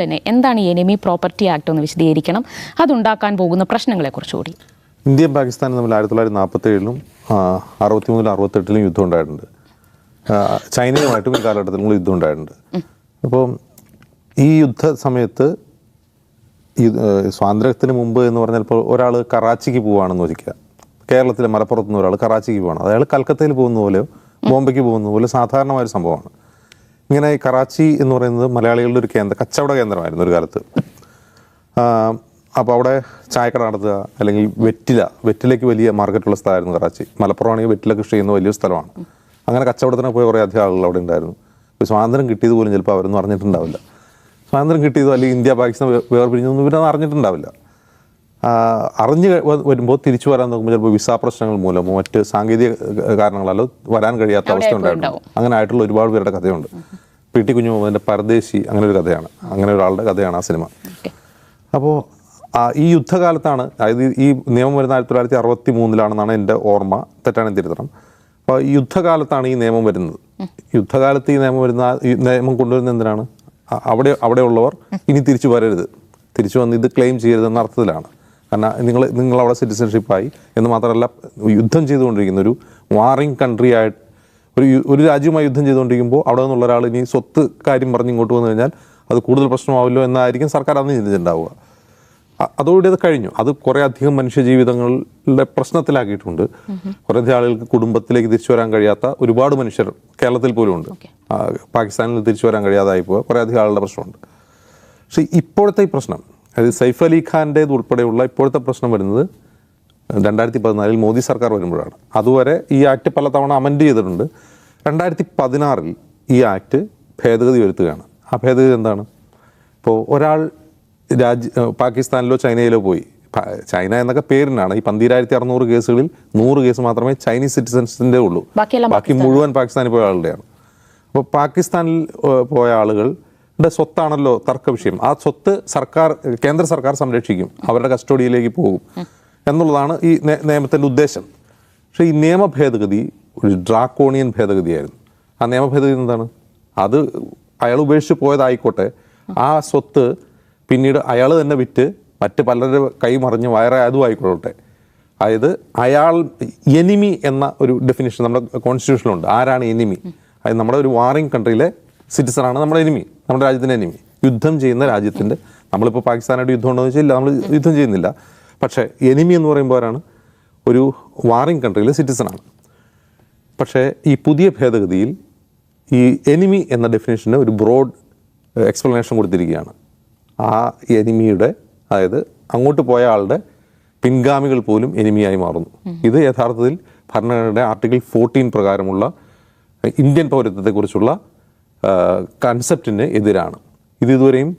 തന്നെ എന്താണ് ഈ എനിമി പ്രോപ്പർട്ടി ആക്ട് എന്ന് വിശദീകരിക്കണം, അതുണ്ടാക്കാൻ പോകുന്ന പ്രശ്നങ്ങളെക്കുറിച്ച് കൂടി. ഇന്ത്യയും പാകിസ്ഥാനും തമ്മിൽ 1947-ലും 63-ലും 68-ലും യുദ്ധം ഉണ്ടായിട്ടുണ്ട്. ചൈനയുമായിട്ടും ഈ കാലഘട്ടത്തിലും യുദ്ധം ഉണ്ടായിട്ടുണ്ട്. അപ്പോൾ ഈ യുദ്ധ സമയത്ത് സ്വാതന്ത്ര്യത്തിന് മുമ്പ് എന്ന് പറഞ്ഞാൽ ഇപ്പോൾ ഒരാൾ കറാച്ചിക്ക് പോവുകയാണെന്ന് വയ്ക്കുക, കേരളത്തിലെ മലപ്പുറത്ത് നിന്ന് ഒരാൾ കറാച്ചിക്ക് പോവുകയാണ്, അയാൾ കൽക്കത്തയിൽ പോകുന്ന പോലെയോ ബോംബെക്ക് പോകുന്ന പോലെ സാധാരണമായൊരു സംഭവമാണ്. ഇങ്ങനെ ഈ കറാച്ചി എന്ന് പറയുന്നത് മലയാളികളുടെ ഒരു കച്ചവട കേന്ദ്രമായിരുന്നു ഒരു കാലത്ത്. അപ്പോൾ അവിടെ ചായക്കട നടത്തുക, അല്ലെങ്കിൽ വെറ്റിലയ്ക്ക് വലിയ മാർക്കറ്റുള്ള സ്ഥലമായിരുന്നു കറാച്ചി. മലപ്പുറം ആണെങ്കിൽ വെറ്റില കൃഷി ചെയ്യുന്ന വലിയൊരു സ്ഥലമാണ്. അങ്ങനെ കച്ചവടത്തിന് പോയ കുറേ അധികം ആളുകൾ അവിടെ ഉണ്ടായിരുന്നു. ഇപ്പോൾ സ്വാതന്ത്ര്യം കിട്ടിയത് പോലും ചിലപ്പോൾ അവരൊന്നും അറിഞ്ഞിട്ടുണ്ടാവില്ല. സ്വാതന്ത്ര്യം കിട്ടിയതോ അല്ലെങ്കിൽ ഇന്ത്യ പാകിസ്ഥാൻ വേർപിരിഞ്ഞൊന്നും ഇവരൊന്നും അറിഞ്ഞിട്ടുണ്ടാവില്ല. അറിഞ്ഞ് വരുമ്പോൾ തിരിച്ചു വരാൻ നോക്കുമ്പോൾ ചിലപ്പോൾ വിസ പ്രശ്നങ്ങൾ മൂലമോ മറ്റ് സാങ്കേതിക കാരണങ്ങളാലോ വരാൻ കഴിയാത്ത അവസ്ഥ ഉണ്ടായിരുന്നു. അങ്ങനെ ആയിട്ടുള്ള ഒരുപാട് പേരുടെ കഥയുണ്ട്. പി.ടി. കുഞ്ഞുമുഹമ്മദിൻ്റെ പരദേശി അങ്ങനെ ഒരു കഥയാണ്, അങ്ങനെ ഒരാളുടെ കഥയാണ് ആ സിനിമ. അപ്പോൾ ഈ യുദ്ധകാലത്താണ്, അതായത് ഈ നിയമം വരുന്ന 1963-ലാണെന്നാണ് എൻ്റെ ഓർമ്മ, തെറ്റാണെങ്കിൽ തിരുത്തണം. അപ്പോൾ ഈ യുദ്ധകാലത്താണ് ഈ നിയമം വരുന്നത്. യുദ്ധകാലത്ത് ഈ നിയമം കൊണ്ടുവരുന്നത് എന്തിനാണ്? അവിടെയുള്ളവർ ഇനി തിരിച്ചു വരരുത്, തിരിച്ചു വന്ന് ഇത് ക്ലെയിം ചെയ്യരുതെന്ന അർത്ഥത്തിലാണ്. കാരണം നിങ്ങളവിടെ സിറ്റിസൺഷിപ്പായി എന്ന് മാത്രമല്ല, യുദ്ധം ചെയ്തുകൊണ്ടിരിക്കുന്ന ഒരു വാറിങ് കൺട്രി ആയിട്ട് ഒരു രാജ്യവുമായി യുദ്ധം ചെയ്തുകൊണ്ടിരിക്കുമ്പോൾ അവിടെ നിന്നുള്ള ഒരാൾ ഇനി സ്വത്ത് കാര്യം പറഞ്ഞ് ഇങ്ങോട്ട് വന്നു കഴിഞ്ഞാൽ അത് കൂടുതൽ പ്രശ്നമാവില്ലോ എന്നായിരിക്കും സർക്കാർ അന്ന് ചിന്തിച്ചിട്ടുണ്ടാവുക. അതോടെ അത് കഴിഞ്ഞു. അത് കുറേ അധികം മനുഷ്യജീവിതങ്ങളുടെ പ്രശ്നത്തിലാക്കിയിട്ടുണ്ട്. കുറേ അധികം ആളുകൾക്ക് കുടുംബത്തിലേക്ക് തിരിച്ചു വരാൻ കഴിയാത്ത ഒരുപാട് മനുഷ്യർ കേരളത്തിൽ പോലും ഉണ്ട്. പാകിസ്ഥാനിൽ തിരിച്ചു വരാൻ കഴിയാതായി പോവുക കുറേ അധികം ആളുടെ പ്രശ്നമുണ്ട്. പക്ഷേ ഇപ്പോഴത്തെ ഈ പ്രശ്നം, അതായത് സൈഫ് അലി ഖാൻ്റേത് ഉൾപ്പെടെയുള്ള ഇപ്പോഴത്തെ പ്രശ്നം വരുന്നത് 2014 മോദി സർക്കാർ വരുമ്പോഴാണ്. അതുവരെ ഈ ആക്ട് പലതവണ അമെൻഡ് ചെയ്തിട്ടുണ്ട്. 2016 ഈ ആക്ട് ഭേദഗതി വരുത്തുകയാണ്. ആ ഭേദഗതി എന്താണ്? ഇപ്പോൾ ഒരാൾ പാകിസ്ഥാനിലോ ചൈനയിലോ പോയി, ചൈന എന്നൊക്കെ പേരിനാണ്, ഈ 12,600 കേസുകളിൽ 100 കേസ് മാത്രമേ ചൈനീസ് സിറ്റിസൺസിൻ്റെ ഉള്ളൂ, ബാക്കി മുഴുവൻ പാകിസ്ഥാനിൽ പോയ ആളുടെയാണ്. അപ്പോൾ പാകിസ്ഥാനിൽ പോയ ആളുകളുടെ സ്വത്താണല്ലോ തർക്ക വിഷയം. ആ സ്വത്ത് കേന്ദ്ര സർക്കാർ സംരക്ഷിക്കും, അവരുടെ കസ്റ്റഡിയിലേക്ക് പോകും എന്നുള്ളതാണ് ഈ നിയമത്തിൻ്റെ ഉദ്ദേശം. പക്ഷേ ഈ നിയമ ഭേദഗതി ഒരു ഡ്രാക്കോണിയൻ ഭേദഗതിയായിരുന്നു. ആ നിയമ ഭേദഗതി എന്താണ്? അത് അയാൾ ഉപേക്ഷിച്ച് പോയതായിക്കോട്ടെ, ആ സ്വത്ത് പിന്നീട് അയാൾ തന്നെ വിറ്റ് മറ്റ് പലരുടെ കൈമറിഞ്ഞ് വയറെ അതും ആയിക്കോട്ടെ. അതായത് എനിമി എന്ന ഒരു ഡെഫിനിഷൻ നമ്മുടെ കോൺസ്റ്റിറ്റ്യൂഷനിലുണ്ട്. ആരാണ് എനിമി? അതായത് നമ്മുടെ ഒരു വാറിങ് കൺട്രിയിലെ സിറ്റിസണാണ് നമ്മുടെ എനിമി, നമ്മുടെ രാജ്യത്തിൻ്റെ എനിമി. യുദ്ധം ചെയ്യുന്ന രാജ്യത്തിൻ്റെ, നമ്മളിപ്പോൾ പാകിസ്ഥാനായിട്ട് യുദ്ധം ഉണ്ടോ എന്ന് വെച്ചാൽ ഇല്ല, നമ്മൾ യുദ്ധം ചെയ്യുന്നില്ല. പക്ഷേ എനിമി എന്ന് പറയുമ്പോൾ ആരാണ്? ഒരു വാറിങ് കൺട്രിയിലെ സിറ്റിസണാണ്. പക്ഷേ ഈ പുതിയ ഭേദഗതിയിൽ ഈ എനിമി എന്ന ഡെഫിനേഷന് ഒരു ബ്രോഡ് എക്സ്പ്ലനേഷൻ കൊടുത്തിരിക്കുകയാണ്. ആ എനിമിയുടെ, അതായത് അങ്ങോട്ട് പോയ ആളുടെ പിൻഗാമികൾ പോലും എനിമിയായി മാറുന്നു. ഇത് യഥാർത്ഥത്തിൽ ഭരണഘടനയുടെ ആർട്ടിക്കിൾ 14 പ്രകാരമുള്ള ഇന്ത്യൻ പൗരത്വത്തെക്കുറിച്ചുള്ള കൺസെപ്റ്റിന് എതിരാണ്. ഇതുവരെയും